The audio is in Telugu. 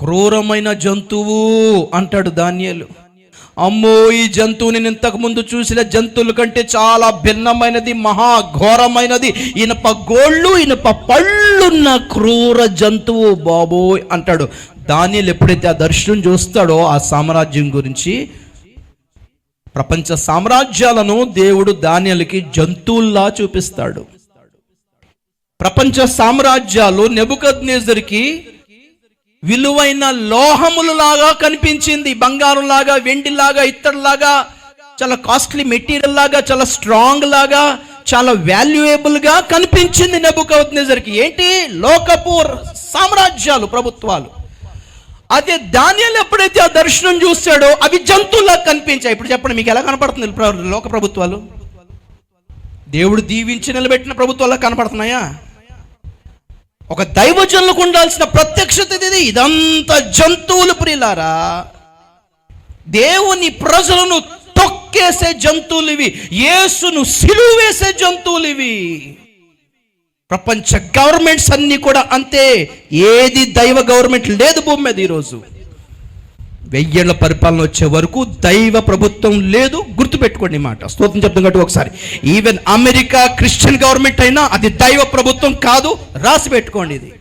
క్రూరమైన జంతువు అంటాడు దానియేలు. అమ్మో, ఈ జంతువుని నేను ఇంతకుముందు చూసిన జంతువుల కంటే చాలా భిన్నమైనది, మహాఘోరమైనది, ఇనప గోళ్ళు ఇనప పళ్ళున్న క్రూర జంతువు బాబోయ్ అంటాడు దానియేలు. ఎప్పుడైతే ఆ దర్శనం చూస్తాడో ఆ సామ్రాజ్యం గురించి, ప్రపంచ సామ్రాజ్యాలను దేవుడు దానియేలుకి జంతువుల్లా చూపిస్తాడు. ప్రపంచ సామ్రాజ్యాలు నెబుకద్నెజరుకి విలువైన లోహములలాగా కనిపించింది, బంగారం లాగా, వెండిలాగా, ఇత్తడిలాగా, చాలా కాస్ట్లీ మెటీరియల్ లాగా, చాలా స్ట్రాంగ్ లాగా, చాలా వాల్యుయేబుల్గా కనిపించింది నెబుకద్నెజరుకి. ఏంటి? లోకపు సామ్రాజ్యాలు, ప్రభుత్వాలు. అదే దానియేలు ఎప్పుడైతే ఆ దర్శనం చూస్తాడో అవి జంతువులా కనిపించాయి. ఇప్పుడు చెప్పండి, మీకు ఎలా కనపడుతుంది లోక ప్రభుత్వాలు? దేవుడు దీవించి నిలబెట్టిన ప్రభుత్వాలా కనపడుతున్నాయా? ఒక దైవజనులకు ఉండాల్సిన ప్రత్యక్షత ఇది. ఇదంతా జంతువులు ప్రియులారా, దేవుని ప్రజలను తొక్కేసే జంతువులు ఇవి, యేసును సిలువ వేసే జంతువులు ఇవి. ప్రపంచ గవర్నమెంట్స్ అన్నీ కూడా అంతే. ఏది దైవ గవర్నమెంట్ లేదు భూమి మీద ఈరోజు. 1000 ఏళ్ల పరిపాలన వచ్చే వరకు దైవ ప్రభుత్వం లేదు. గుర్తుపెట్టుకోండి మాట. స్తోత్రం చెప్తాం కాబట్టి ఒకసారి. ఈవెన్ అమెరికా క్రిస్టియన్ గవర్నమెంట్ అయినా అది దైవ ప్రభుత్వం కాదు. రాసి పెట్టుకోండి ఇది.